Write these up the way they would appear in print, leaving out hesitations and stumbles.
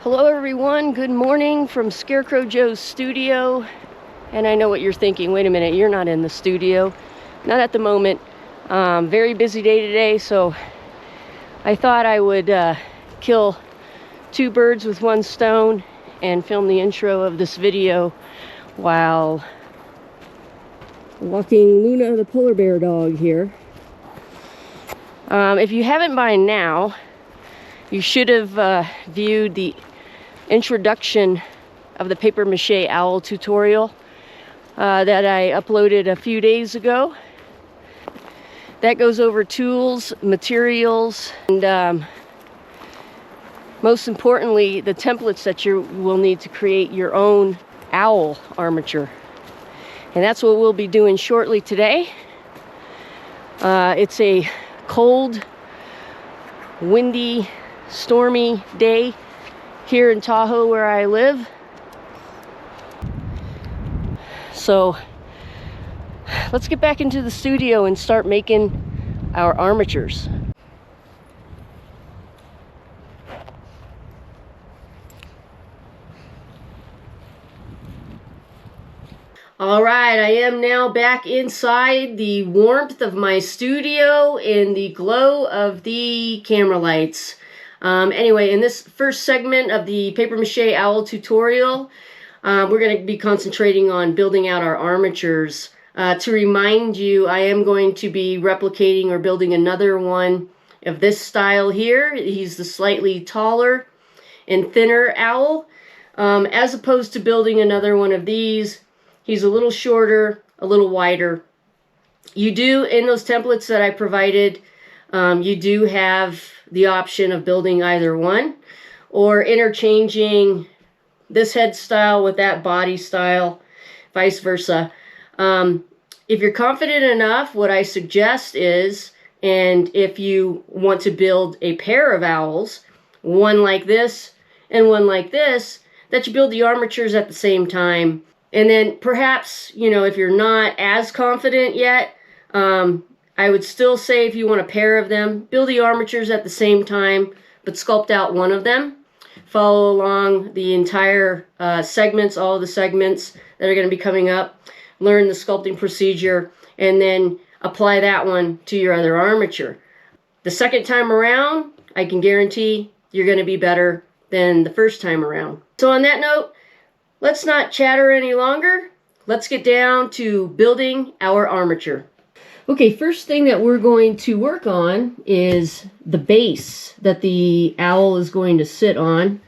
Hello everyone, good morning from Scarecrow Joe's studio. And I know what you're thinking, wait a minute, you're not in the studio. Not at the moment. Very busy day today, so I thought I would kill two birds with one stone and film the intro of this video while walking Luna the polar bear dog here. If you haven't by now, you should have viewed the introduction of the paper mache owl tutorial that I uploaded a few days ago. That goes over tools, materials, and most importantly, the templates that you will need to create your own owl armature. And that's what we'll be doing shortly today. It's a cold, windy, stormy day here in Tahoe where I live. So let's get back into the studio and start making our armatures. All right, I am now back inside the warmth of my studio in the glow of the camera lights. Anyway, in this first segment of the paper mache owl tutorial, we're going to be concentrating on building out our armatures. To remind you, I am going to be replicating or building another one of this style here. He's the slightly taller and thinner owl. As opposed to building another one of these, he's a little shorter, a little wider. You do, in those templates that I provided, you do have the option of building either one or interchanging this head style with that body style, vice versa. If you're confident enough, what I suggest is, and if you want to build a pair of owls, one like this and one like this, that you build the armatures at the same time. And then perhaps, you know, if you're not as confident yet, I would still say if you want a pair of them, build the armatures at the same time, but sculpt out one of them. Follow along the entire segments, all of the segments that are going to be coming up. Learn the sculpting procedure, and then apply that one to your other armature. The second time around, I can guarantee you're going to be better than the first time around. So on that note, let's not chatter any longer. Let's get down to building our armature. Okay, first thing that we're going to work on is the base that the owl is going to sit on.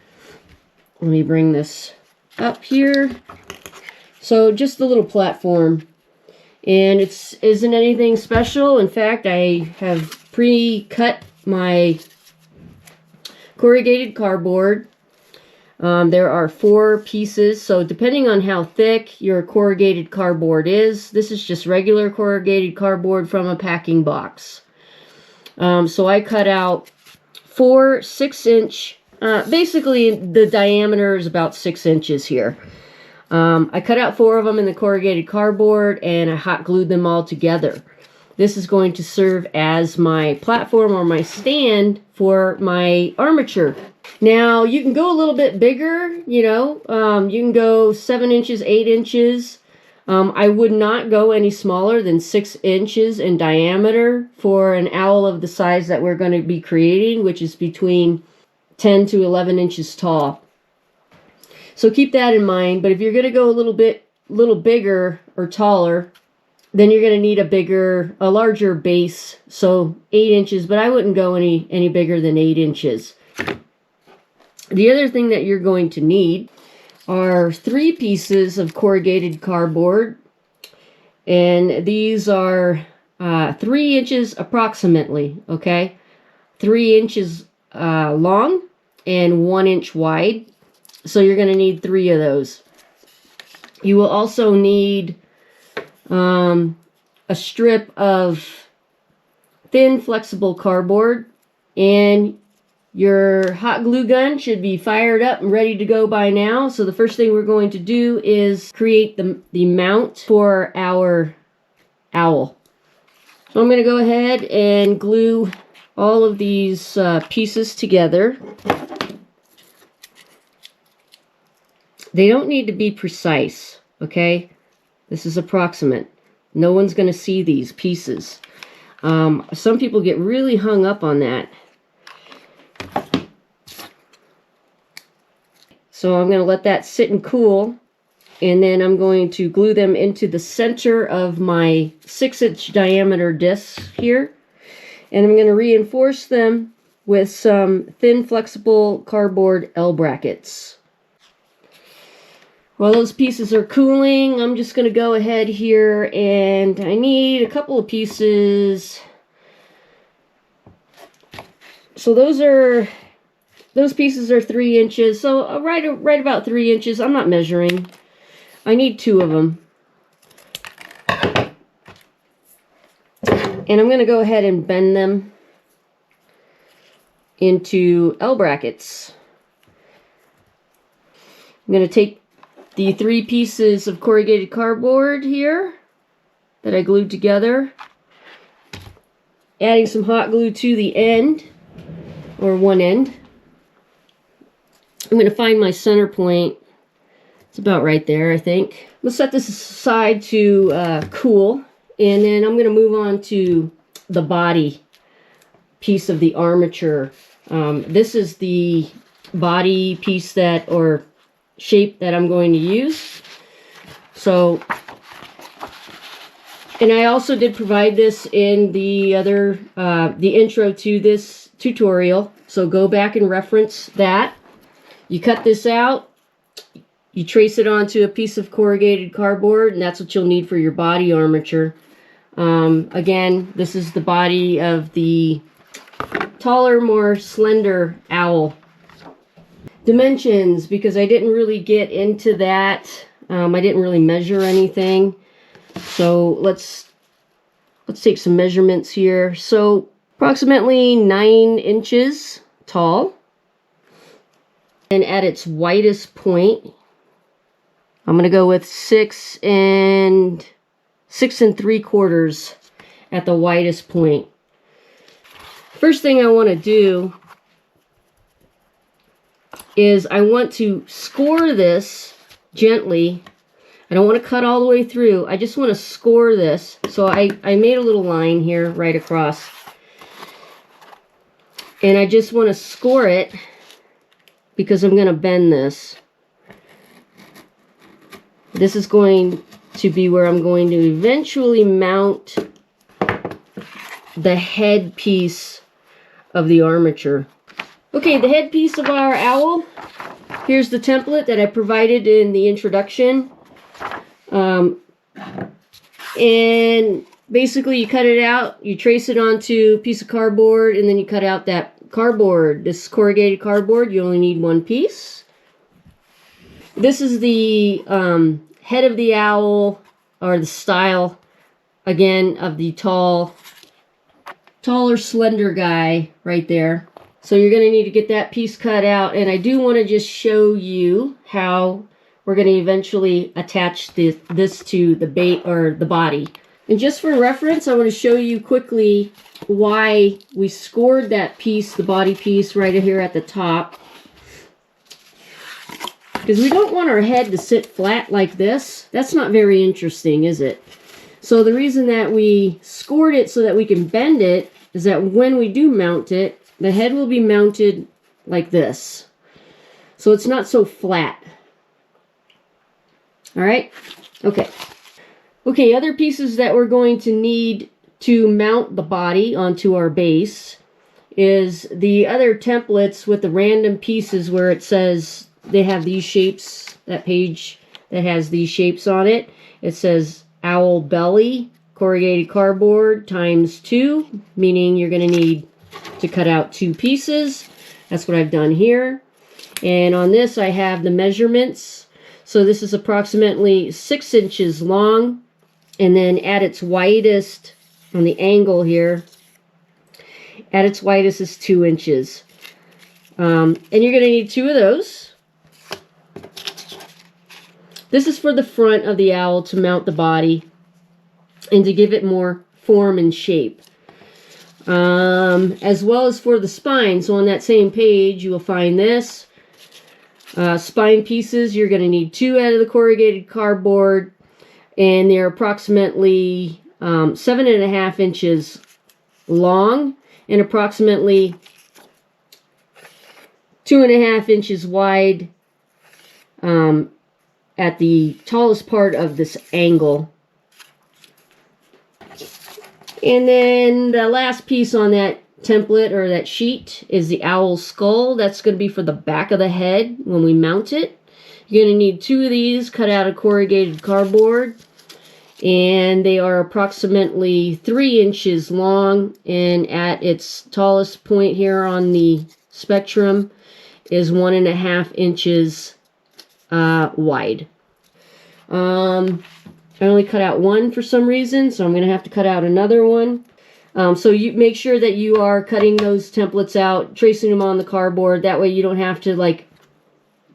Let me bring this up here. So just the little platform. And it isn't anything special. In fact, I have pre-cut my corrugated cardboard. There are 4 pieces, so depending on how thick your corrugated cardboard is, this is just regular corrugated cardboard from a packing box. So I cut out 4 6-inch, basically the diameter is about 6 inches here. I cut out 4 of them in the corrugated cardboard and I hot glued them all together. This is going to serve as my platform or my stand for my armature. Now, you can go a little bit bigger, you know, you can go 7 inches, 8 inches. I would not go any smaller than 6 inches in diameter for an owl of the size that we're going to be creating, which is between 10 to 11 inches tall. So keep that in mind, but if you're going to go a little bigger or taller, then you're going to need a larger base, so 8 inches, but I wouldn't go any bigger than 8 inches. The other thing that you're going to need are 3 pieces of corrugated cardboard, and these are 3 inches approximately, okay? 3 inches long and 1 inch wide, so you're going to need 3 of those. You will also need a strip of thin flexible cardboard, and your hot glue gun should be fired up and ready to go by now. So the first thing we're going to do is create the mount for our owl. So I'm going to go ahead and glue all of these pieces together. They don't need to be precise, okay? This is approximate. No one's going to see these pieces. Some people get really hung up on that. So I'm going to let that sit and cool. And then I'm going to glue them into the center of my 6-inch diameter discs here. And I'm going to reinforce them with some thin flexible cardboard L brackets. While those pieces are cooling, I'm just going to go ahead here, and I need a couple of pieces. So those pieces are 3 inches, so right about 3 inches. I'm not measuring. I need 2 of them. And I'm going to go ahead and bend them into L brackets. I'm going to take the 3 pieces of corrugated cardboard here that I glued together, adding some hot glue to the end, or one end. I'm going to find my center point. It's about right there, I think. Let's set this aside to cool, and then I'm going to move on to the body piece of the armature. This is the body piece that, or shape that I'm going to use. So, and I also did provide this in the other, the intro to this tutorial. So go back and reference that. You cut this out, you trace it onto a piece of corrugated cardboard, and that's what you'll need for your body armature. Again, this is the body of the taller, more slender owl. Dimensions, because I didn't really get into that. I didn't really measure anything. So let's take some measurements here. So approximately 9 inches tall. And at its widest point, I'm going to go with 6 3/4 at the widest point. First thing I want to do is I want to score this gently. I don't want to cut all the way through. I just want to score this. So I made a little line here right across. And I just want to score it because I'm going to bend this. This is going to be where I'm going to eventually mount the head piece of the armature. Okay, the head piece of our owl. Here's the template that I provided in the introduction. And basically you cut it out, you trace it onto a piece of cardboard, and then you cut out that cardboard. This corrugated cardboard, you only need 1 piece. This is the head of the owl, or the style, again, of the taller, slender guy right there. So you're going to need to get that piece cut out, and I do want to just show you how we're going to eventually attach this to the bait, or the body. And just for reference, I want to show you quickly why we scored that piece, the body piece, right here at the top. Because we don't want our head to sit flat like this. That's not very interesting, is it? So the reason that we scored it so that we can bend it is that when we do mount it, the head will be mounted like this. So it's not so flat. All right? Okay. Okay, other pieces that we're going to need to mount the body onto our base is the other templates with the random pieces where it says they have these shapes, that page that has these shapes on it. It says owl belly, corrugated cardboard ×2, meaning you're going to need to cut out 2 pieces. That's what I've done here. And on this I have the measurements. So this is approximately 6 inches long, and then at its widest, on the angle here, at its widest is 2 inches. And you're going to need 2 of those. This is for the front of the owl to mount the body and to give it more form and shape. As well as for the spine. So on that same page, you will find this. Spine pieces, you're going to need 2 out of the corrugated cardboard, and they're approximately 7.5 inches long and approximately 2.5 inches wide at the tallest part of this angle. And then the last piece on that template or that sheet is the owl skull. That's going to be for the back of the head when we mount it. You're going to need 2 of these cut out of corrugated cardboard, and they are approximately 3 inches long, and at its tallest point here on the spectrum is 1.5 inches wide. I only cut out one for some reason, so I'm going to have to cut out another one. So you make sure that you are cutting those templates out, tracing them on the cardboard. That way you don't have to like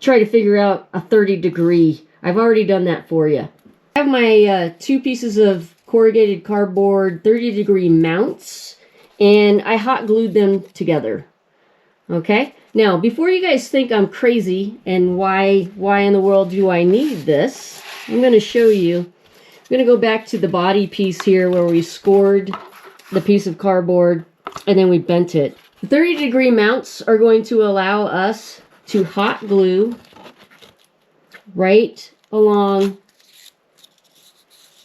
try to figure out a 30-degree. I've already done that for you. I have my 2 pieces of corrugated cardboard 30-degree mounts, and I hot glued them together. Okay? Now, before you guys think I'm crazy and why in the world do I need this, I'm going to show you. I'm going to go back to the body piece here where we scored the piece of cardboard and then we bent it. The 30-degree mounts are going to allow us to hot glue right along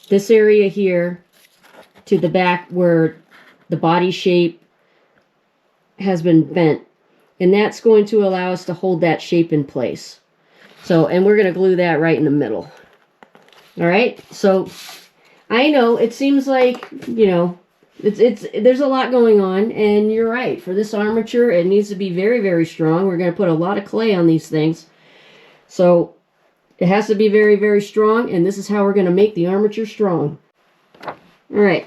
this area here to the back where the body shape has been bent. And that's going to allow us to hold that shape in place. So, and we're going to glue that right in the middle. All right, so I know it seems like, you know, there's a lot going on, and you're right. For this armature, it needs to be very, very strong. We're going to put a lot of clay on these things. So it has to be very, very strong, and this is how we're going to make the armature strong. All right.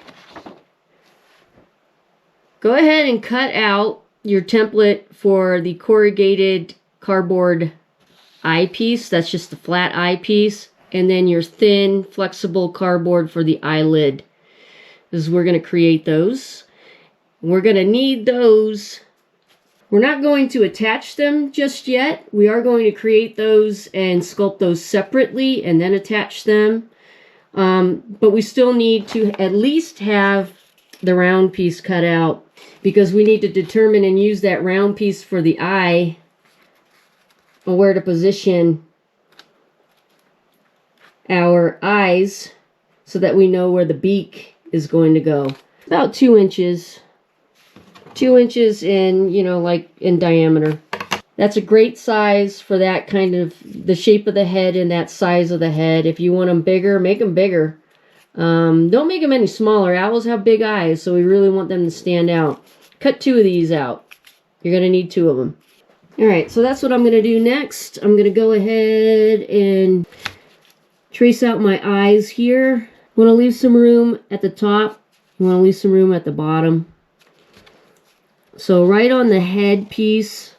Go ahead and cut out your template for the corrugated cardboard eyepiece. That's just the flat eyepiece. And then your thin, flexible cardboard for the eyelid. Because we're going to create those. We're going to need those. We're not going to attach them just yet. We are going to create those and sculpt those separately and then attach them. But we still need to at least have the round piece cut out, because we need to determine and use that round piece for the eye or where to position our eyes so that we know where the beak is going to go. About 2 inches. 2 inches in, you know, like in diameter. That's a great size for that kind of, the shape of the head and that size of the head. If you want them bigger, make them bigger. Don't make them any smaller. Owls have big eyes, so we really want them to stand out. Cut 2 of these out. You're going to need 2 of them. Alright, so that's what I'm going to do next. I'm going to go ahead and trace out my eyes here. You want to leave some room at the top. You want to leave some room at the bottom. So right on the head piece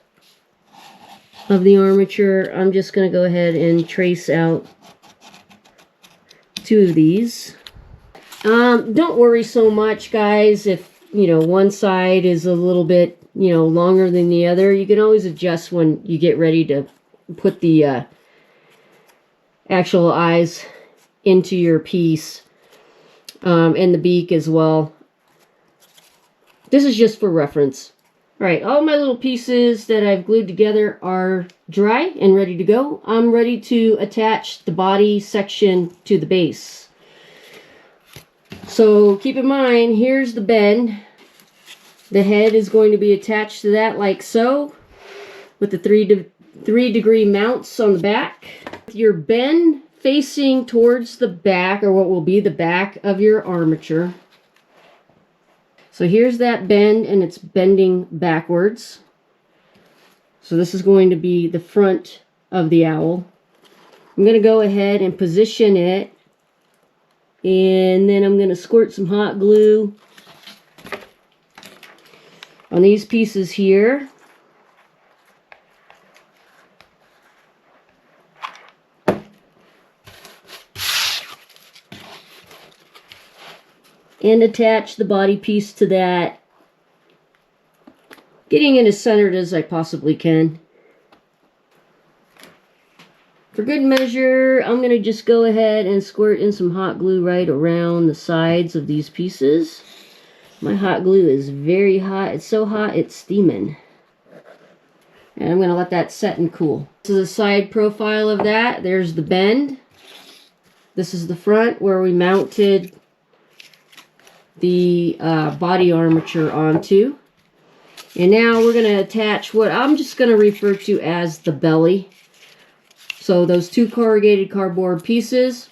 of the armature, I'm just going to go ahead and trace out 2 of these. Don't worry so much, guys, if, you know, one side is a little bit, you know, longer than the other. You can always adjust when you get ready to put the actual eyes into your piece, and the beak as well. This is just for reference. All right, all my little pieces that I've glued together are dry and ready to go. I'm ready to attach the body section to the base. So keep in mind, here's the bend. The head is going to be attached to that like so, with the 3-degree mounts on the back. Your bend facing towards the back, or what will be the back of your armature. So here's that bend, and it's bending backwards. So this is going to be the front of the owl. I'm going to go ahead and position it, and then I'm going to squirt some hot glue on these pieces here. And attach the body piece to that, getting it as centered as I possibly can. For good measure, I'm going to just go ahead and squirt in some hot glue right around the sides of these pieces. My hot glue is very hot. It's so hot, it's steaming. And I'm going to let that set and cool. This is a side profile of that. There's the bend. This is the front where we mounted the body armature onto. And now we're going to attach what I'm just going to refer to as the belly. So those two corrugated cardboard pieces,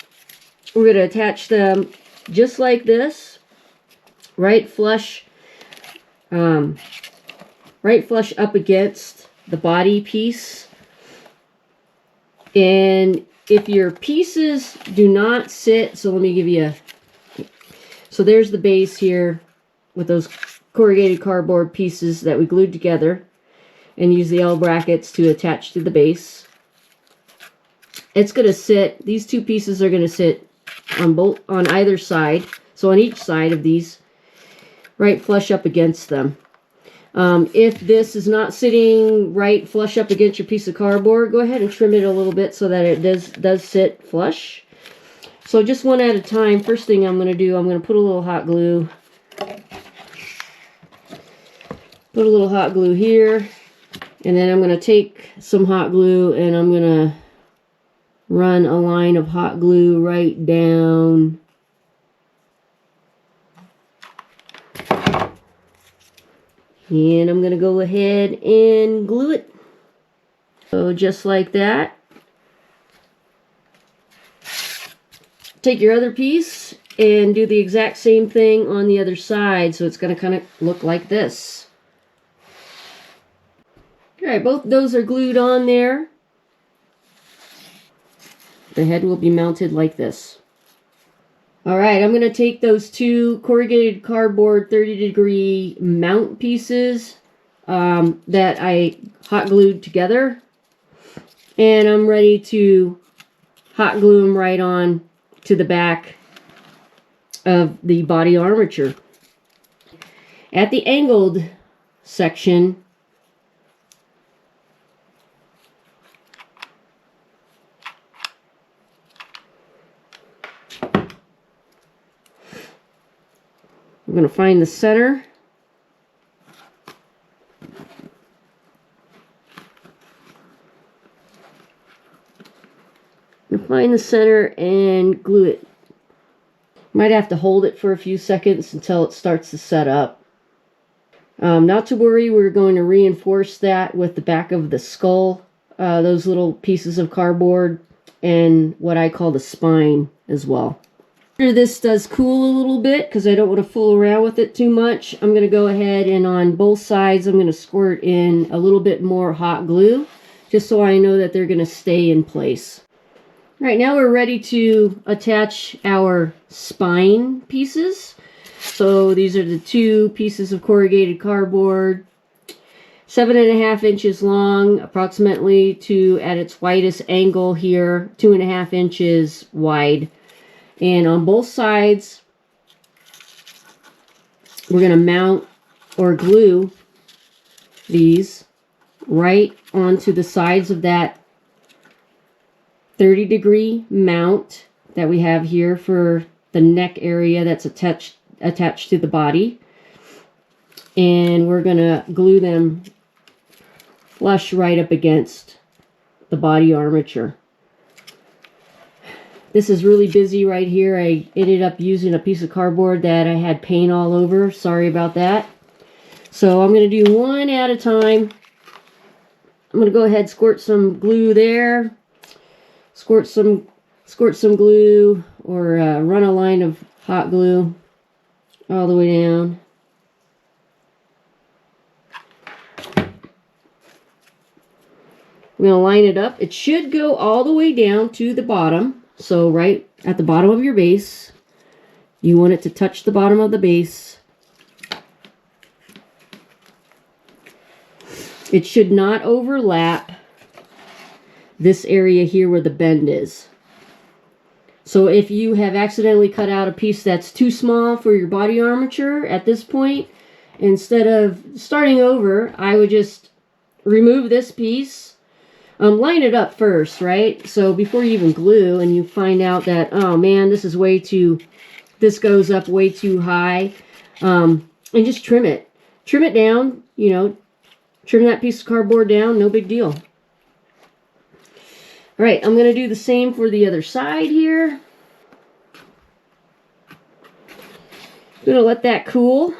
we're going to attach them just like this, right flush up against the body piece. And if your pieces do not sit, so let me give you so there's the base here with those corrugated cardboard pieces that we glued together and use the L brackets to attach to the base. It's going to sit, these two pieces are going to sit on either side, so on each side of these, right flush up against them. If this is not sitting right flush up against your piece of cardboard, go ahead and trim it a little bit so that it does sit flush. So just one at a time. First thing I'm going to do, I'm going to put a little hot glue. Put a little hot glue here, and then I'm going to take some hot glue and I'm going to run a line of hot glue right down and I'm going to go ahead and glue it. So just like that. Take your other piece and do the exact same thing on the other side, so it's going to kind of look like this. Alright, both those are glued on there. The head will be mounted like this. Alright, I'm going to take those two corrugated cardboard 30-degree mount pieces that I hot glued together, and I'm ready to hot glue them right on to the back of the body armature. At the angled section, I'm going to find the center. Find the center and glue it. Might have to hold it for a few seconds until it starts to set up. Not to worry, we're going to reinforce that with the back of the skull, those little pieces of cardboard, and what I call the spine as well. After this does cool a little bit, because I don't want to fool around with it too much, I'm going to go ahead and on both sides I'm going to squirt in a little bit more hot glue, just so I know that they're going to stay in place. Alright, now we're ready to attach our spine pieces. So these are the two pieces of corrugated cardboard, 7.5 inches long, approximately to at its widest angle here, 2.5 inches wide. And on both sides, we're going to mount or glue these right onto the sides of that 30-degree mount that we have here for the neck area that's attached to the body. And we're going to glue them flush right up against the body armature. This is really busy right here. I ended up using a piece of cardboard that I had paint all over. Sorry about that. So I'm going to do one at a time. I'm going to go ahead and squirt some glue there. Squirt some glue, or run a line of hot glue all the way down. We're going to line it up. It should go all the way down to the bottom. So right at the bottom of your base, you want it to touch the bottom of the base. It should not overlap this area here where the bend is. So if you have accidentally cut out a piece that's too small for your body armature at this point, instead of starting over, I would just remove this piece, line it up first, right? So before you even glue and you find out that, oh man, this goes up way too high, and just trim it. Trim it down, you know, trim that piece of cardboard down, no big deal. All right, I'm going to do the same for the other side here. I'm going to let that cool.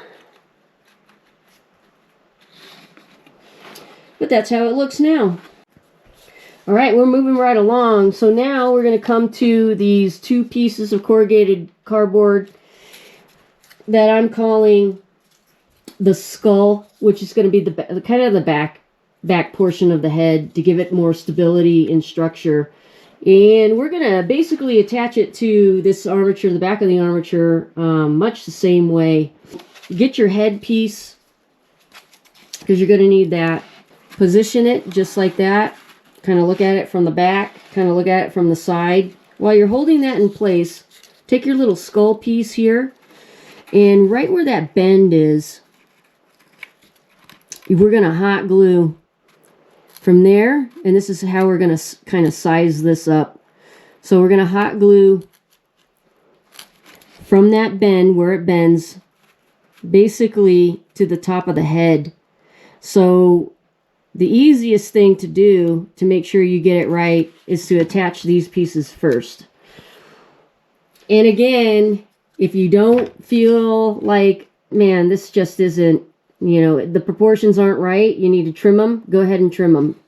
But that's how it looks now. All right, we're moving right along. So now we're going to come to these two pieces of corrugated cardboard that I'm calling the skull, which is going to be the kind of the back portion of the head to give it more stability and structure. And we're going to basically attach it to this armature, the back of the armature, much the same way. Get your head piece, because you're going to need that. Position it just like that. Kind of look at it from the back, kind of look at it from the side. While you're holding that in place, take your little skull piece here, and right where that bend is, we're going to hot glue from there, and this is how we're going to kind of size this up. So we're going to hot glue from that bend where it bends basically to the top of the head. So the easiest thing to do to make sure you get it right is to attach these pieces first. And again, if you don't feel like, man, this just isn't, you know, the proportions aren't right, you need to trim them, go ahead and trim them.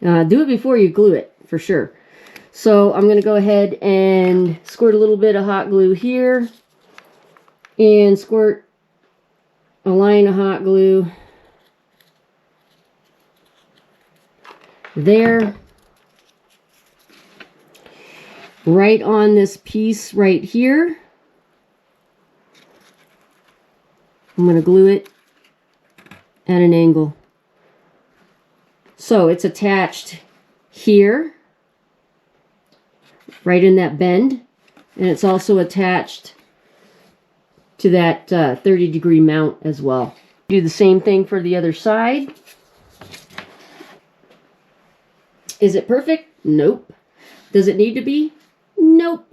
Do it before you glue it, for sure. So I'm going to go ahead and squirt a little bit of hot glue here, and squirt a line of hot glue there, right on this piece right here. I'm going to glue it at an angle. So it's attached here, right in that bend, and it's also attached to that 30-degree mount as well. Do the same thing for the other side. Is it perfect? Nope. Does it need to be? Nope.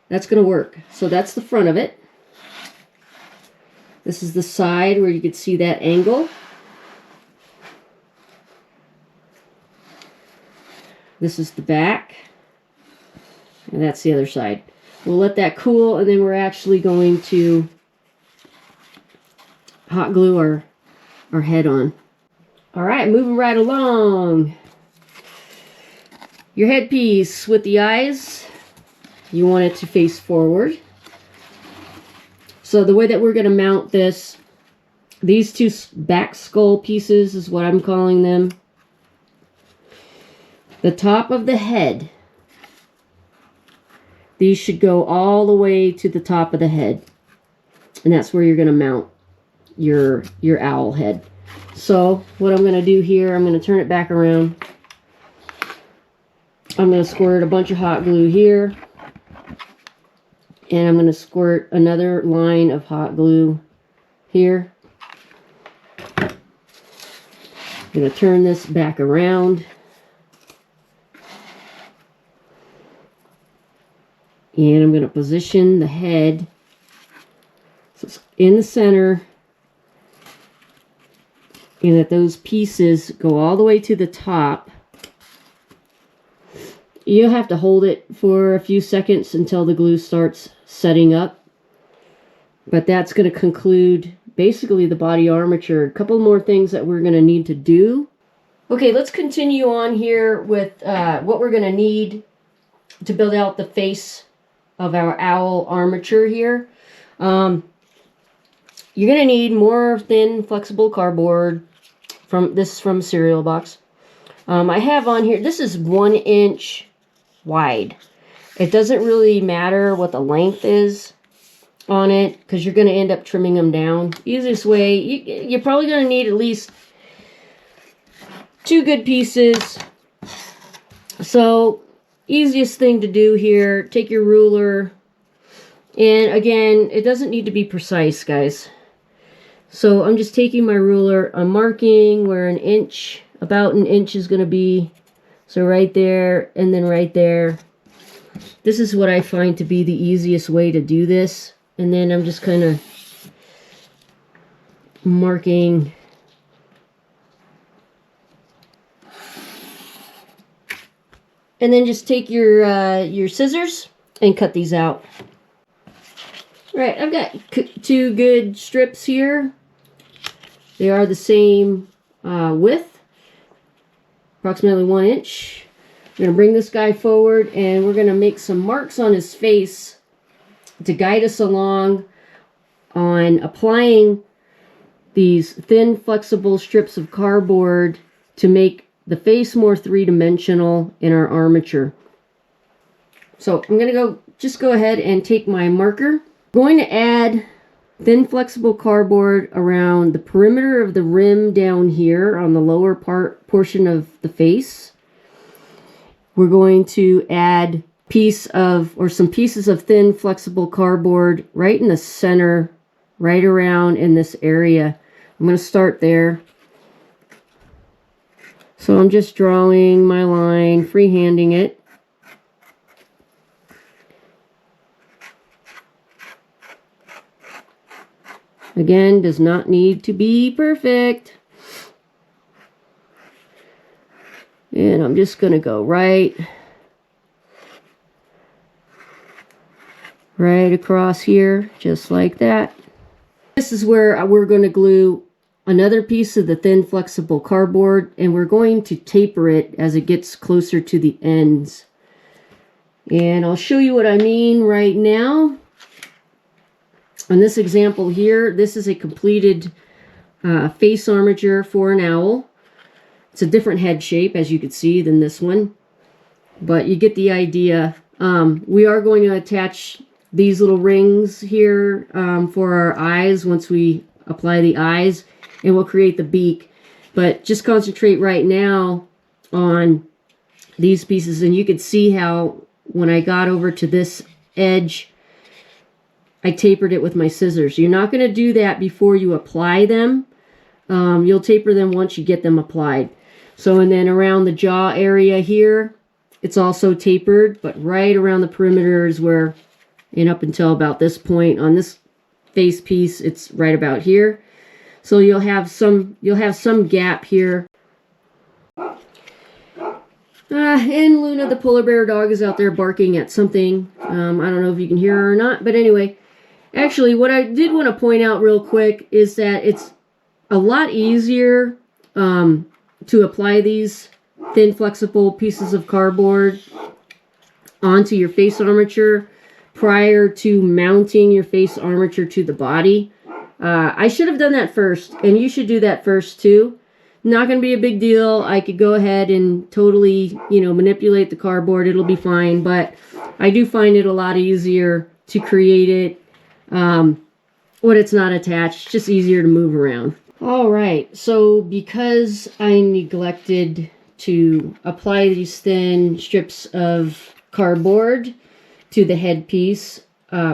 That's going to work. So that's the front of it. This is the side where you can see that angle. This is the back. And that's the other side. We'll let that cool, and then we're actually going to hot glue our head on. All right, moving right along. Your headpiece with the eyes, you want it to face forward. So the way that we're going to mount this, these two back skull pieces is what I'm calling them. The top of the head, these should go all the way to the top of the head. And that's where you're going to mount your owl head. So what I'm going to do here, I'm going to turn it back around. I'm going to squirt a bunch of hot glue here. And I'm going to squirt another line of hot glue here. I'm going to turn this back around. And I'm going to position the head so it's in the center, and that those pieces go all the way to the top. You'll have to hold it for a few seconds until the glue starts setting up. But that's going to conclude basically the body armature. A couple more things that we're going to need to do. Okay, let's continue on here with what we're going to need to build out the face of our owl armature here. You're going to need more thin, flexible cardboard. This is from a cereal box. I have on here, this is 1 inch wide. It doesn't really matter what the length is on it, because you're going to end up trimming them down. Easiest way, you're probably going to need at least 2 good pieces. So easiest thing to do here, take your ruler, and again, it doesn't need to be precise, guys. So I'm just taking my ruler, I'm marking where 1 inch about an inch is going to be, so right there and then right there. This is what I find to be the easiest way to do this. And then I'm just kind of marking and then just take your scissors and cut these out. Right, I've got two good strips here. They are the same width, approximately 1 inch. I'm going to bring this guy forward and we're going to make some marks on his face to guide us along on applying these thin flexible strips of cardboard to make the face more three-dimensional in our armature. So I'm going to just go ahead and take my marker. I'm going to add thin flexible cardboard around the perimeter of the rim down here on the lower portion of the face. We're going to add some pieces of thin flexible cardboard right in the center, right around in this area. I'm going to start there. So I'm just drawing my line, freehanding it. Again, does not need to be perfect. And I'm just going to go right across here, just like that. This is where we're going to glue another piece of the thin flexible cardboard, and we're going to taper it as it gets closer to the ends. And I'll show you what I mean right now. On this example here, this is a completed face armature for an owl. It's a different head shape, as you can see, than this one, but you get the idea. We are going to attach these little rings here for our eyes once we apply the eyes, and we'll create the beak. But just concentrate right now on these pieces, and you can see how when I got over to this edge, I tapered it with my scissors. You're not going to do that before you apply them. You'll taper them once you get them applied. So, and then around the jaw area here, it's also tapered, but right around the perimeter is where, and up until about this point on this face piece, it's right about here. So you'll have some gap here. And Luna, the polar bear dog, is out there barking at something. I don't know if you can hear her or not, but anyway. Actually, what I did want to point out real quick is that it's a lot easier to apply these thin flexible pieces of cardboard onto your face armature prior to mounting your face armature to the body. I should have done that first, and you should do that first too. Not going to be a big deal. I could go ahead and totally, manipulate the cardboard. It'll be fine, but I do find it a lot easier to create it when it's not attached. It's just easier to move around. All right, so because I neglected to apply these thin strips of cardboard to the headpiece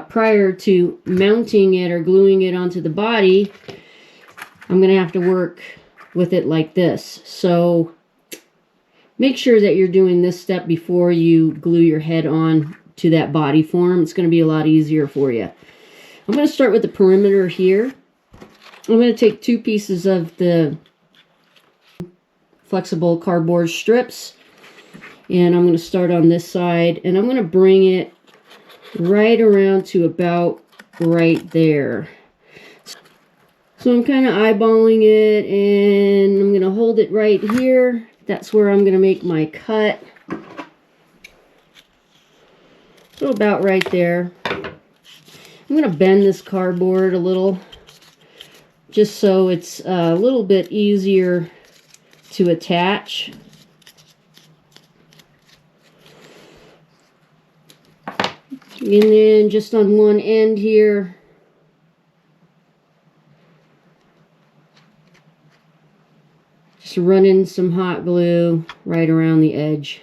prior to mounting it or gluing it onto the body, I'm going to have to work with it like this. So make sure that you're doing this step before you glue your head on to that body form. It's going to be a lot easier for you. I'm going to start with the perimeter here. I'm going to take two pieces of the flexible cardboard strips, and I'm going to start on this side, and I'm going to bring it right around to about right there. So I'm kind of eyeballing it, and I'm going to hold it right here. That's where I'm going to make my cut. So about right there. I'm going to bend this cardboard a little, just so it's a little bit easier to attach. And then just on one end here, just run in some hot glue right around the edge.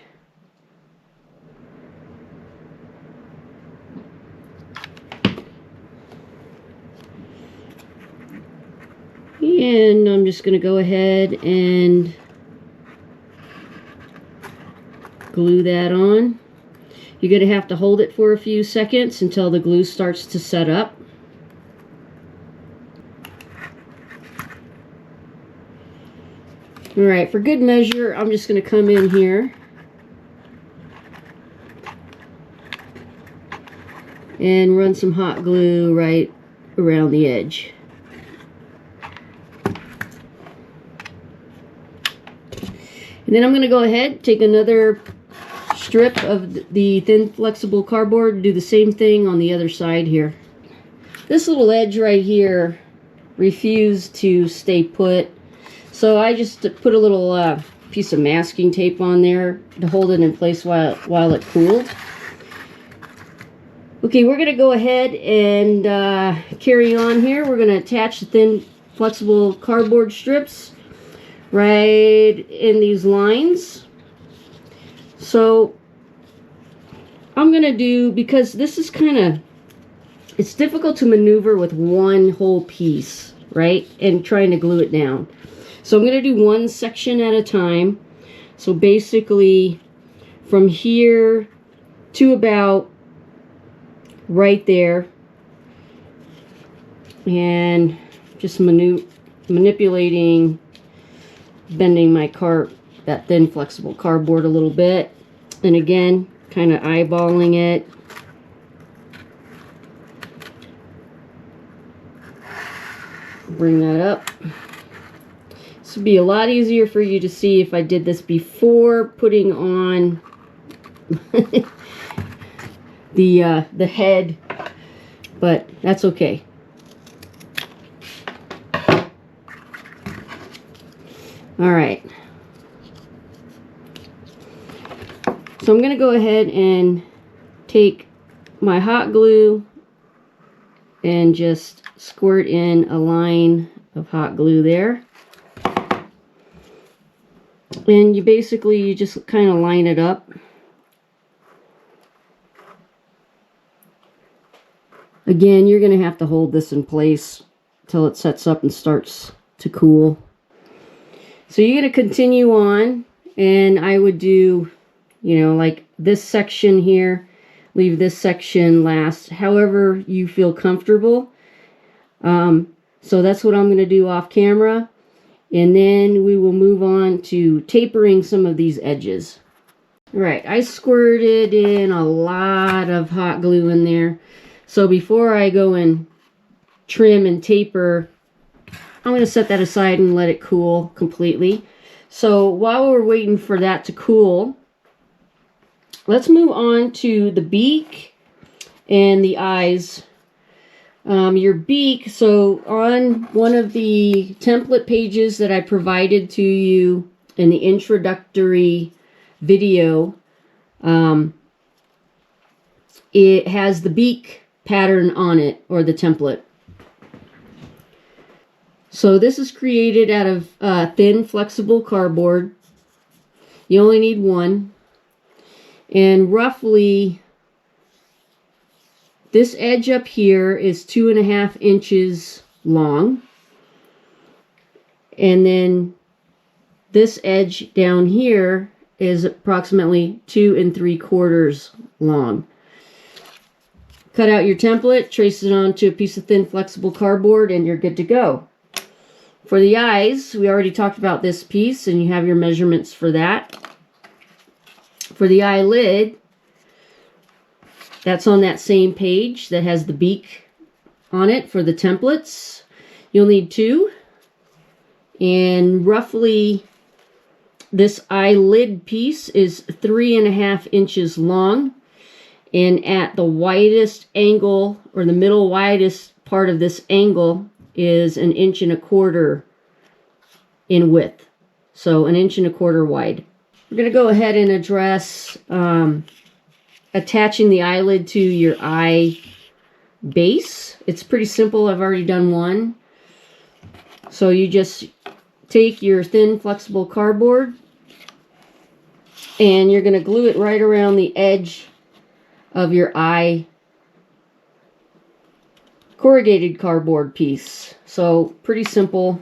And I'm just going to go ahead and glue that on. You're going to have to hold it for a few seconds until the glue starts to set up. Alright, for good measure, I'm just going to come in here and run some hot glue right around the edge. And then I'm going to go ahead, take another strip of the thin flexible cardboard, do the same thing on the other side here. This little edge right here refused to stay put, so I just put a little piece of masking tape on there to hold it in place while it cooled. Okay, we're going to go ahead and carry on here. We're going to attach the thin flexible cardboard strips right in these lines. So I'm going to do, because this is kind of, it's difficult to maneuver with one whole piece, right? And trying to glue it down. So I'm going to do one section at a time. So basically from here to about right there, and just manipulating, bending my that thin flexible cardboard a little bit, and again kind of eyeballing it. Bring that up. This would be a lot easier for you to see if I did this before putting on the head, but that's okay. All right. So I'm going to go ahead and take my hot glue and just squirt in a line of hot glue there. And you just kind of line it up. Again, you're going to have to hold this in place till it sets up and starts to cool. So you're going to continue on, and I would do, you know, like this section here, leave this section last, however you feel comfortable. So that's what I'm going to do off camera, and then we will move on to tapering some of these edges. All right, I squirted in a lot of hot glue in there. So before I go and trim and taper, I'm going to set that aside and let it cool completely. So while we're waiting for that to cool, let's move on to the beak and the eyes. Your beak, so on one of the template pages that I provided to you in the introductory video, it has the beak pattern on it, or the template. So this is created out of thin flexible cardboard. You only need one, and roughly this edge up here is 2.5 inches long, and then this edge down here is approximately 2 3/4 long. Cut out your template, trace it onto a piece of thin flexible cardboard, and you're good to go. For the eyes, we already talked about this piece, and you have your measurements for that. For the eyelid, that's on that same page that has the beak on it for the templates. You'll need 2. And roughly, this eyelid piece is 3.5 inches long. And at the widest angle, or the middle widest part of this angle, is 1.25 inches in width. So 1.25 inches wide. We're going to go ahead and address attaching the eyelid to your eye base. It's pretty simple. I've already done one. So you just take your thin flexible cardboard and you're going to glue it right around the edge of your eye corrugated cardboard piece. So pretty simple.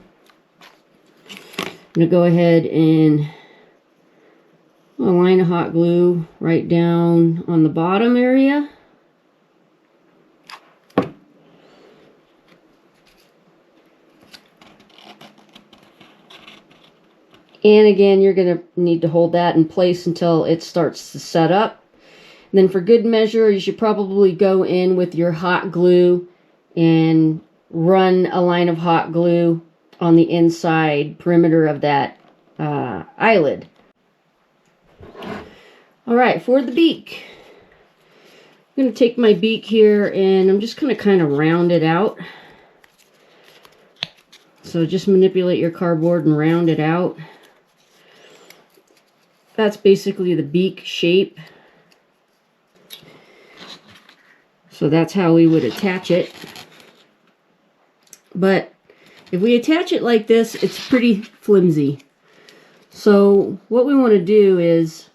I'm going to go ahead and A line of hot glue right down on the bottom area. And again, you're going to need to hold that in place until it starts to set up. And then for good measure, you should probably go in with your hot glue and run a line of hot glue on the inside perimeter of that eyelid. Alright, for the beak, I'm going to take my beak here and I'm just going to kind of round it out. So just manipulate your cardboard and round it out. That's basically the beak shape. So that's how we would attach it. But if we attach it like this, it's pretty flimsy. So what we want to do is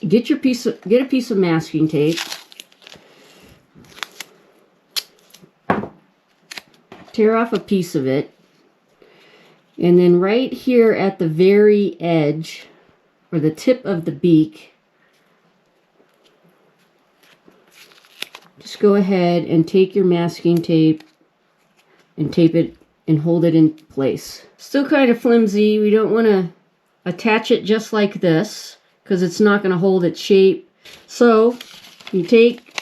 get a piece of masking tape. Tear off a piece of it. And then right here at the very edge, or the tip of the beak, just go ahead and take your masking tape and tape it and hold it in place. Still kind of flimsy. We don't want to attach it just like this because it's not going to hold its shape. So you take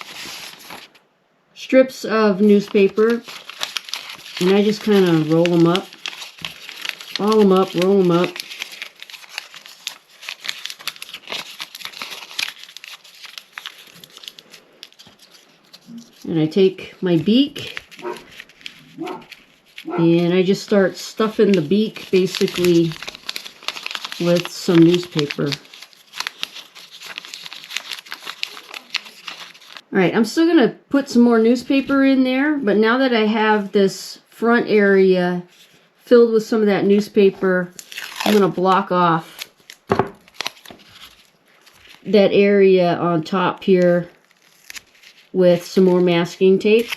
strips of newspaper and I just kind of roll them up, roll them up, roll them up. And I take my beak and I just start stuffing the beak basically with some newspaper. Alright, I'm still going to put some more newspaper in there, but now that I have this front area filled with some of that newspaper, I'm going to block off that area on top here with some more masking tape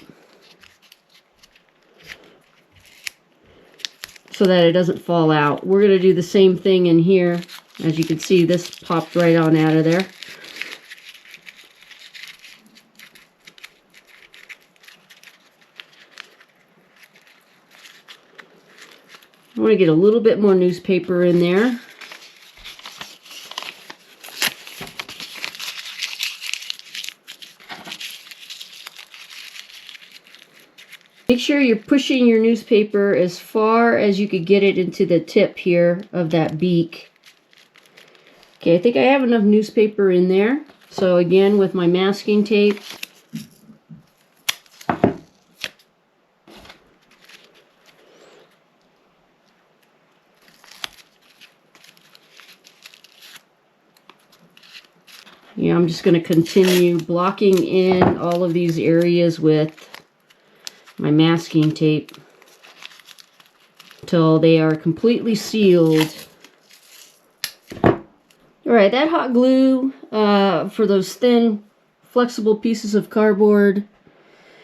so that it doesn't fall out. We're going to do the same thing in here. As you can see, this popped right on out of there. I want to get a little bit more newspaper in there. Make sure you're pushing your newspaper as far as you could get it into the tip here of that beak. Okay, I think I have enough newspaper in there. So again, with my masking tape, yeah, I'm just going to continue blocking in all of these areas with my masking tape until they are completely sealed. Alright, that hot glue for those thin, flexible pieces of cardboard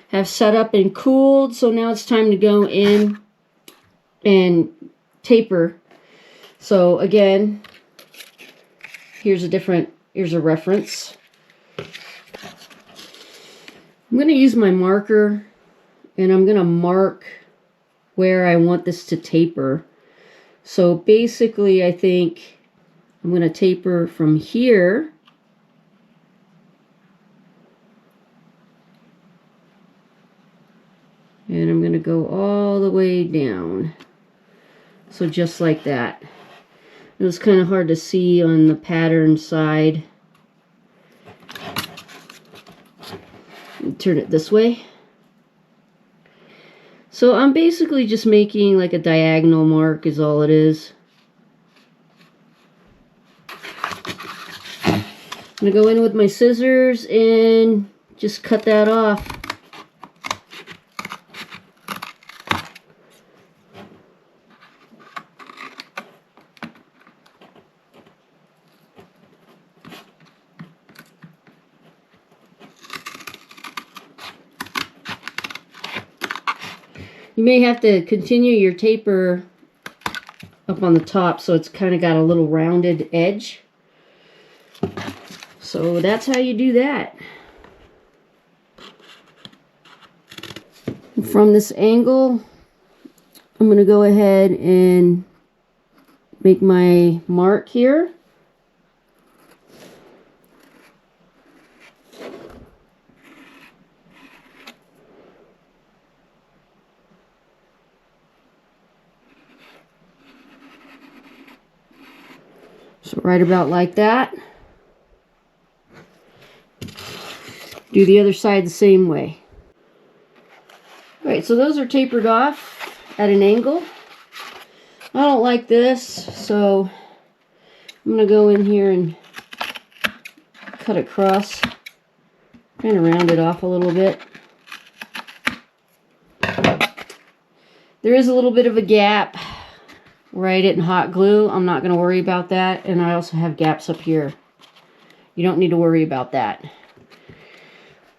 have set up and cooled, so now it's time to go in and taper. So again, here's a reference. I'm going to use my marker and I'm going to mark where I want this to taper. So basically I think I'm going to taper from here and I'm going to go all the way down. So just like that. It was kind of hard to see on the pattern side. Turn it this way. So I'm basically just making like a diagonal mark is all it is. I'm going to go in with my scissors and just cut that off. You may have to continue your taper up on the top so it's kind of got a little rounded edge. So that's how you do that. From this angle, I'm going to go ahead and make my mark here. So right about like that. Do the other side the same way. Alright, so those are tapered off at an angle. I don't like this, so I'm going to go in here and cut across. Kind of round it off a little bit. There is a little bit of a gap where I didn't hot glue. I'm not going to worry about that. And I also have gaps up here. You don't need to worry about that.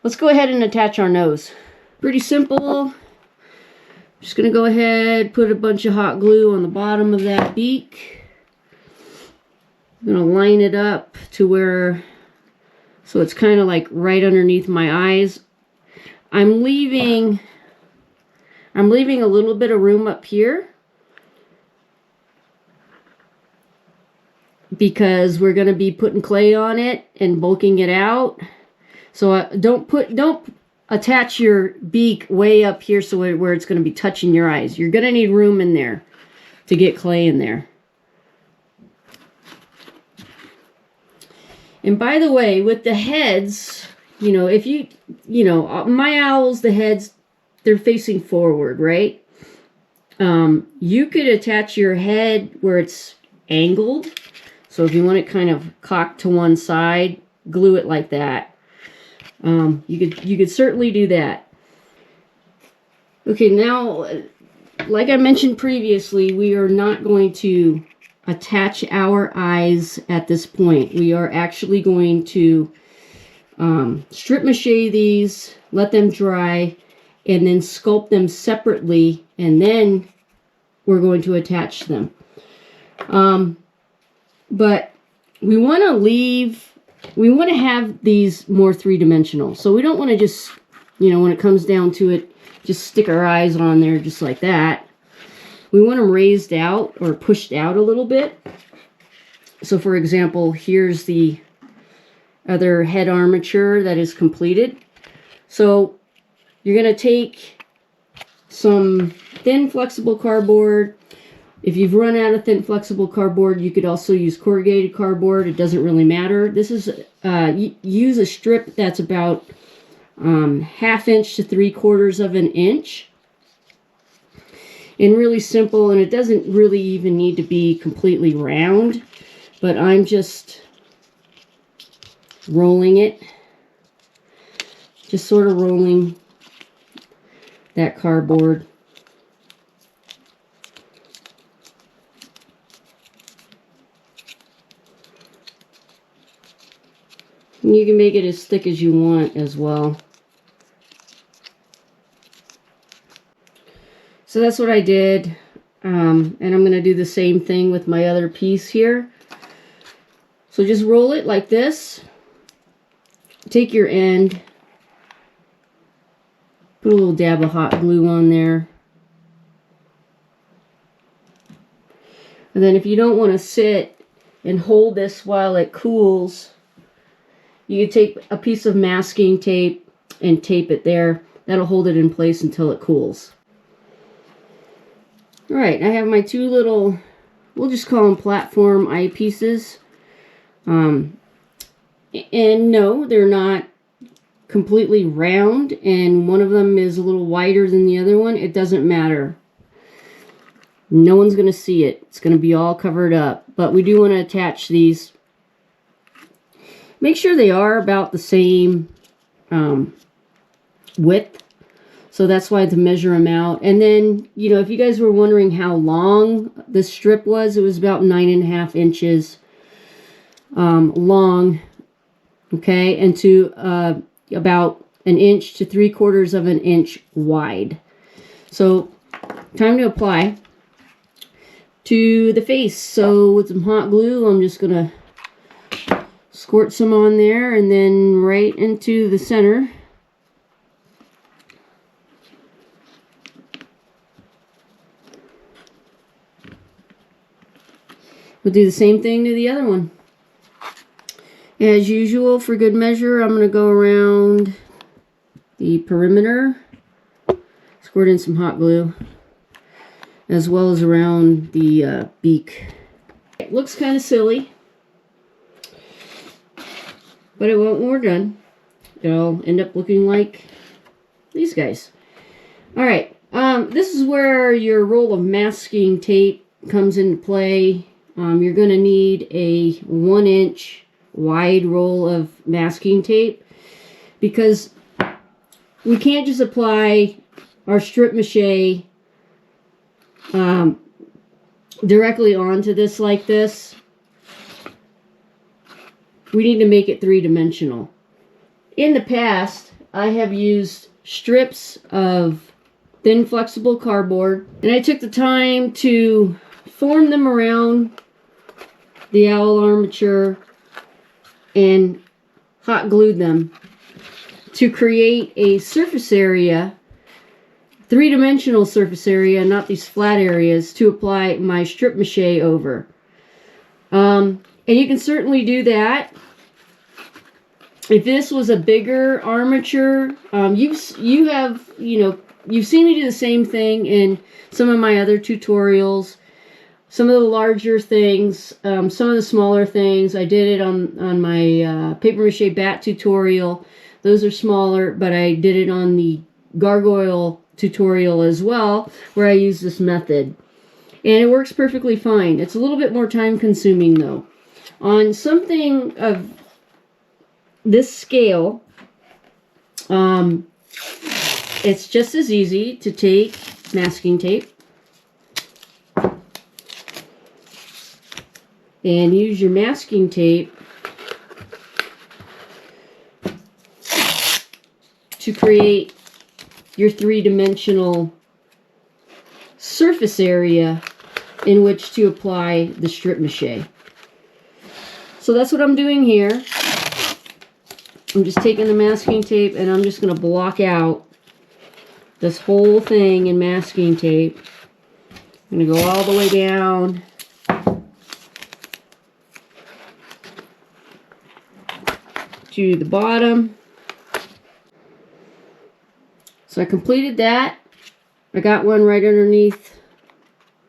Let's go ahead and attach our nose. Pretty simple. Just going to go ahead, put a bunch of hot glue on the bottom of that beak. I'm going to line it up to where, so it's kind of like right underneath my eyes. I'm leaving a little bit of room up here because we're going to be putting clay on it and bulking it out. So don't attach your beak way up here so where it's going to be touching your eyes. You're going to need room in there to get clay in there. And by the way, with the heads, you know, if you know, my owls, the heads, they're facing forward, right? You could attach your head where it's angled. So if you want it kind of cocked to one side, glue it like that. You could certainly do that. Okay, now, like I mentioned previously, we are not going to attach our eyes at this point. We are actually going to strip-mâché these, let them dry, and then sculpt them separately, and then we're going to attach them. But we want to have these more three-dimensional. So we don't want to just, you know, when it comes down to it, just stick our eyes on there just like that. We want them raised out or pushed out a little bit. So for example, here's the other head armature that is completed. So you're going to take some thin flexible cardboard. If you've run out of thin flexible cardboard, you could also use corrugated cardboard. It doesn't really matter. This is, use a strip that's about 1/2 inch to 3/4 of an inch. And really simple, and it doesn't really even need to be completely round, but I'm just rolling it. Just sort of rolling that cardboard. And you can make it as thick as you want as well. So that's what I did. And I'm going to do the same thing with my other piece here. So just roll it like this. Take your end. Put a little dab of hot glue on there. And then if you don't want to sit and hold this while it cools, you can take a piece of masking tape and tape it there. That'll hold it in place until it cools. Alright, I have my two little, we'll just call them platform eyepieces. And no, they're not completely round, and one of them is a little wider than the other one. It doesn't matter. No one's going to see it. It's going to be all covered up. But we do want to attach these. Make sure they are about the same width. So that's why I had to measure them out. And then, you know, if you guys were wondering how long this strip was, it was about 9.5 inches long. Okay, and to about 1 inch to 3/4 of an inch wide. So, time to apply to the face. So with some hot glue, I'm just going to Squirt some on there and then right into the center. We'll do the same thing to the other one. As usual, for good measure, I'm going to go around the perimeter, squirt in some hot glue, as well as around the beak. It looks kind of silly, but it won't when we're done. It'll end up looking like these guys. Alright, this is where your roll of masking tape comes into play. You're going to need a 1-inch wide roll of masking tape, because we can't just apply our Strip-mâché directly onto this like this. We need to make it 3-dimensional. In the past, I have used strips of thin flexible cardboard, and I took the time to form them around the owl armature and hot glued them to create a surface area, 3-dimensional surface area, not these flat areas, to apply my Strip-mâché over. And you can certainly do that. If this was a bigger armature, you've seen me do the same thing in some of my other tutorials. Some of the larger things, some of the smaller things, I did it on my paper mache bat tutorial. Those are smaller, but I did it on the gargoyle tutorial as well, where I use this method. And it works perfectly fine. It's a little bit more time consuming though. On something of this scale, it's just as easy to take masking tape and use your masking tape to create your 3-dimensional surface area in which to apply the Strip-mâché. So that's what I'm doing here. I'm just taking the masking tape and I'm just going to block out this whole thing in masking tape. I'm going to go all the way down to the bottom. So I completed that. I got one right underneath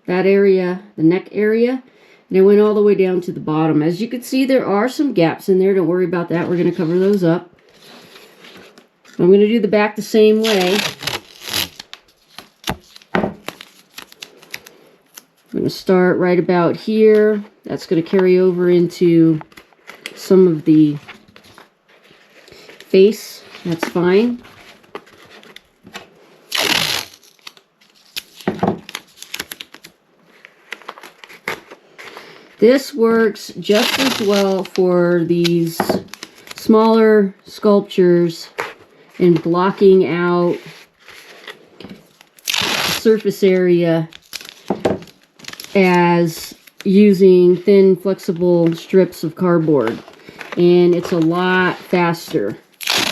that area, the neck area, and I went all the way down to the bottom. As you can see, there are some gaps in there. Don't worry about that. We're going to cover those up. I'm going to do the back the same way. I'm going to start right about here. That's going to carry over into some of the face. That's fine. This works just as well for these smaller sculptures and blocking out the surface area as using thin flexible strips of cardboard, and it's a lot faster.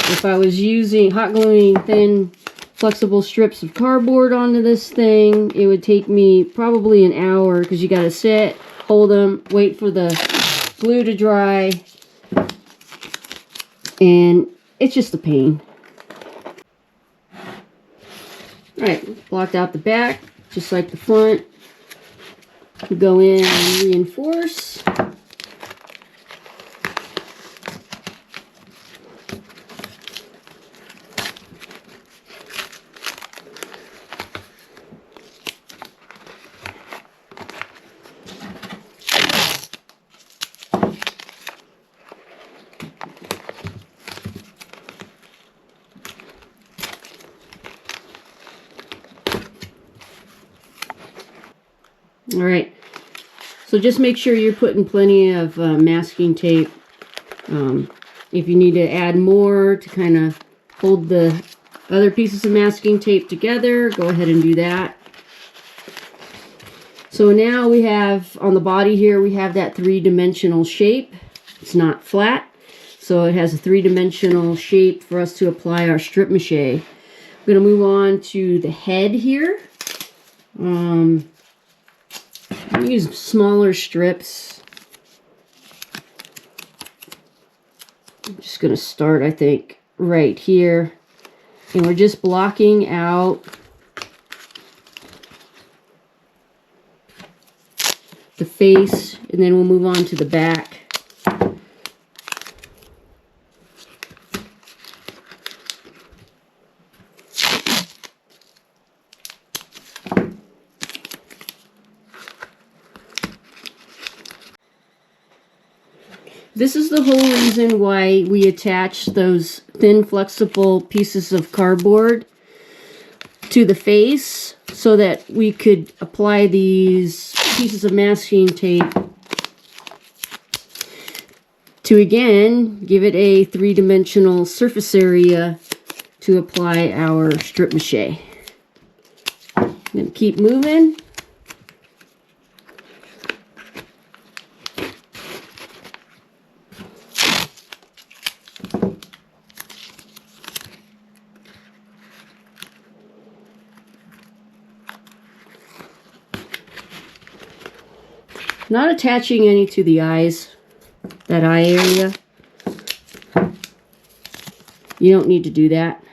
If I was using hot gluing thin flexible strips of cardboard onto this thing, it would take me probably an hour, because you got to sit, hold them, wait for the glue to dry, and it's just a pain. Alright, blocked out the back, just like the front. Go in and reinforce. Alright, so just make sure you're putting plenty of masking tape. If you need to add more to kind of hold the other pieces of masking tape together, go ahead and do that. So now we have, on the body here, we have that 3-dimensional shape. It's not flat. so it has a three-dimensional shape for us to apply our strip-mâché. I'm going to move on to the head here. I use smaller strips. I'm just going to start, I think, right here. And we're just blocking out the face, and then we'll move on to the back. This is the whole reason why we attach those thin flexible pieces of cardboard to the face, so that we could apply these pieces of masking tape to, again, give it a three-dimensional surface area to apply our strip-mâché. I'm going to keep moving. Not attaching any to the eyes, that eye area. You don't need to do that.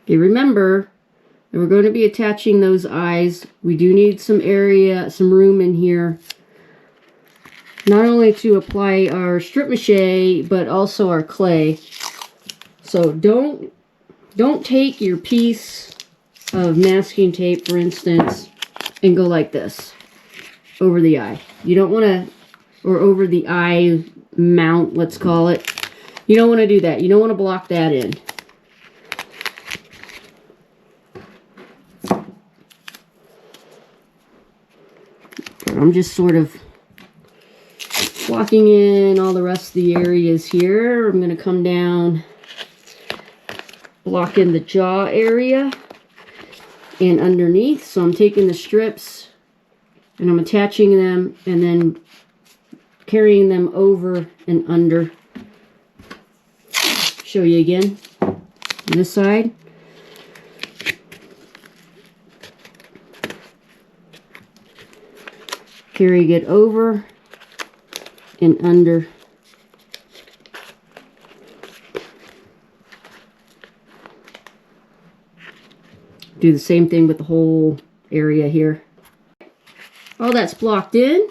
Okay, remember that we're going to be attaching those eyes. We do need some area, some room in here, not only to apply our strip-mâché, but also our clay. So don't take your piece of masking tape, for instance, and go like this over the eye. You don't want to, or over the eye mount, let's call it. You don't want to do that. You don't want to block that in. I'm just sort of blocking in all the rest of the areas here. I'm going to come down, block in the jaw area and underneath. So I'm taking the strips and I'm attaching them and then carrying them over and under. Show you again on this side. Carrying it over and under. Do the same thing with the whole area here. All that's blocked in.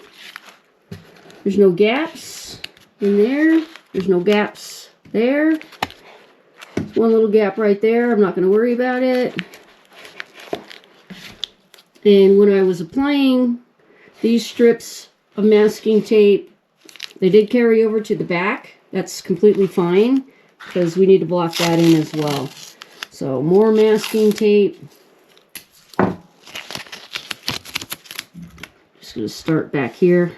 There's no gaps in there. There's no gaps there. One little gap right there. I'm not going to worry about it. And when I was applying these strips of masking tape, they did carry over to the back. That's completely fine because we need to block that in as well. So more masking tape. Just going to start back here.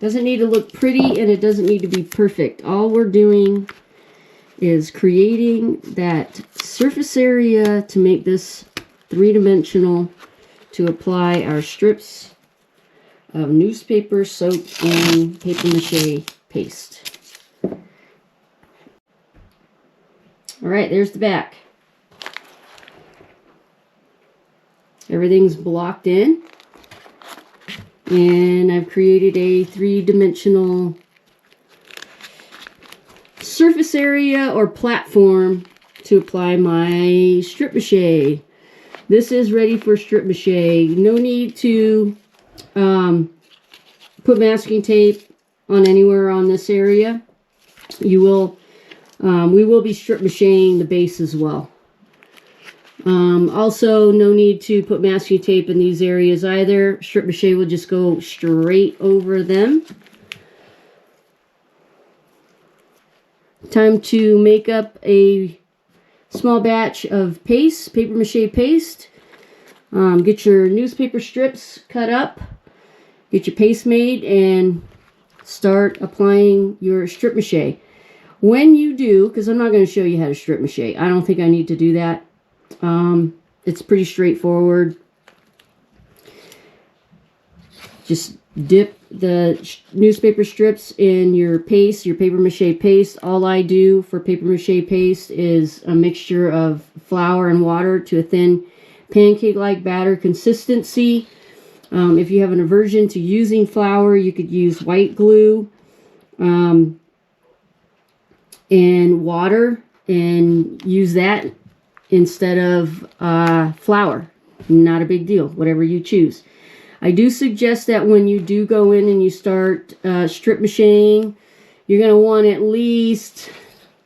Doesn't need to look pretty and it doesn't need to be perfect. All we're doing is creating that surface area to make this three-dimensional to apply our strips of newspaper soaked in paper mache paste. Alright, there's the back. Everything's blocked in. And I've created a three-dimensional surface area or platform to apply my strip-mâché. This is ready for strip-mâché. No need to put masking tape on anywhere on this area. We will be strip-mâchéing the base as well. Also, no need to put masking tape in these areas either. Strip-mâché will just go straight over them. Time to make up a small batch of paste, paper mache paste. Get your newspaper strips cut up, get your paste made, and start applying your strip mache. When you do, because I'm not going to show you how to strip mache. I don't think I need to do that. It's pretty straightforward. Just dip the newspaper strips in your paste, your paper mache paste. All I do for paper mache paste is a mixture of flour and water to a thin pancake-like batter consistency. If you have an aversion to using flour, you could use white glue and water and use that instead of flour. Not a big deal, whatever you choose. I do suggest that when you do go in and you start strip machining, you're going to want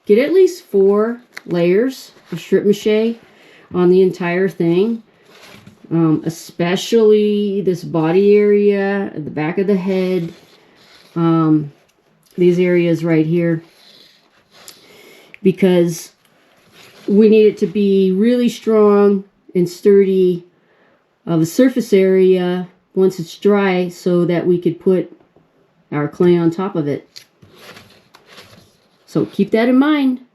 get at least 4 layers of strip mache on the entire thing. Especially this body area, the back of the head, these areas right here, because we need it to be really strong and sturdy of a surface area once it's dry, so that we could put our clay on top of it. So keep that in mind.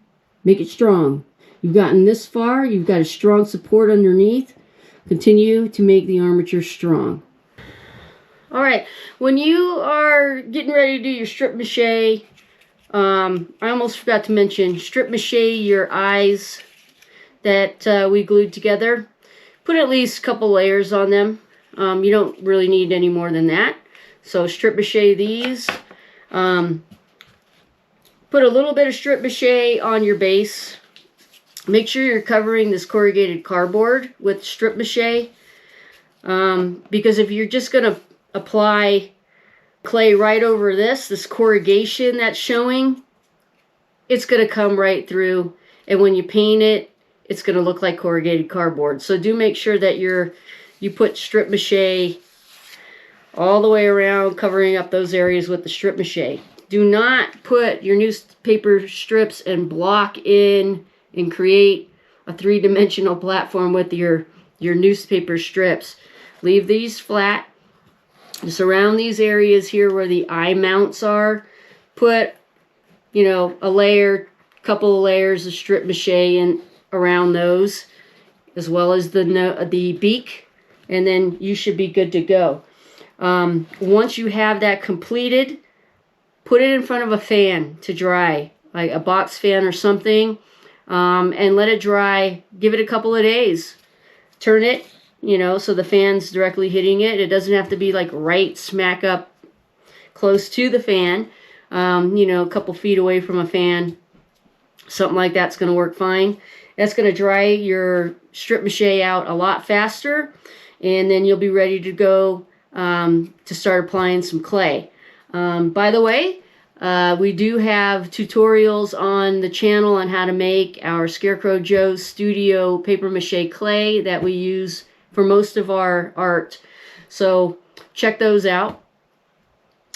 Make it strong. You've gotten this far. You've got a strong support underneath. Continue to make the armature strong. All right, when you are getting ready to do your strip mache, I almost forgot to mention, strip mache your eyes that we glued together. Put at least a couple layers on them. You don't really need any more than that. So strip mache these. Put a little bit of strip mache on your base. Make sure you're covering this corrugated cardboard with strip mache, because if you're just going to apply clay right over this corrugation that's showing, it's going to come right through, and when you paint it, it's going to look like corrugated cardboard. So do make sure that you put strip mache all the way around, covering up those areas with the strip mache. Do not put your newspaper strips and block in and create a 3-dimensional platform with your newspaper strips. Leave these flat. Just around these areas here where the eye mounts are, put, a couple of layers of strip mache in around those, as well as the beak, and then you should be good to go. Once you have that completed, put it in front of a fan to dry, like a box fan or something. And let it dry. Give it a couple of days. Turn it, so the fan's directly hitting it. It doesn't have to be like right smack up close to the fan. A couple feet away from a fan. Something like that's going to work fine. That's going to dry your strip mache out a lot faster. And then you'll be ready to go to start applying some clay. By the way, we do have tutorials on the channel on how to make our Scarecrow Joe's Studio paper mache clay that we use for most of our art. So check those out.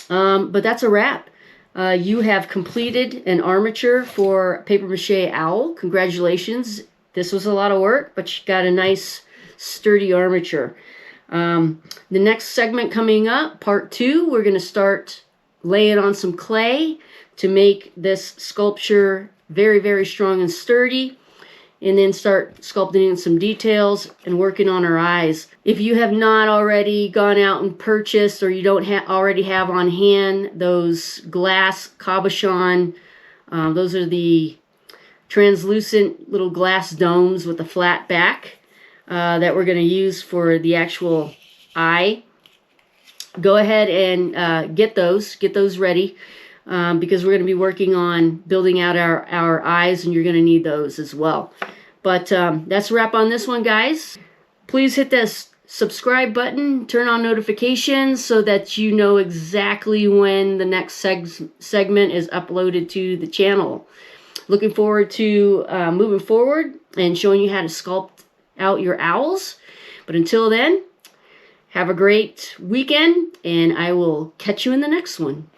But that's a wrap. You have completed an armature for paper mache owl. Congratulations. This was a lot of work, but you got a nice sturdy armature. The next segment coming up, part 2, we're going to start laying on some clay to make this sculpture very, very strong and sturdy, and then start sculpting in some details and working on our eyes. If you have not already gone out and purchased, or you don't already have on hand those glass cabochon, those are the translucent little glass domes with a flat back that we're going to use for the actual eye. Go ahead and get those ready, because we're going to be working on building out our eyes, and you're going to need those as well. But that's a wrap on this one, guys. Please hit this subscribe button, turn on notifications so that you know exactly when the next segment is uploaded to the channel. Looking forward to moving forward and showing you how to sculpt out your owls. But until then, have a great weekend, and I will catch you in the next one.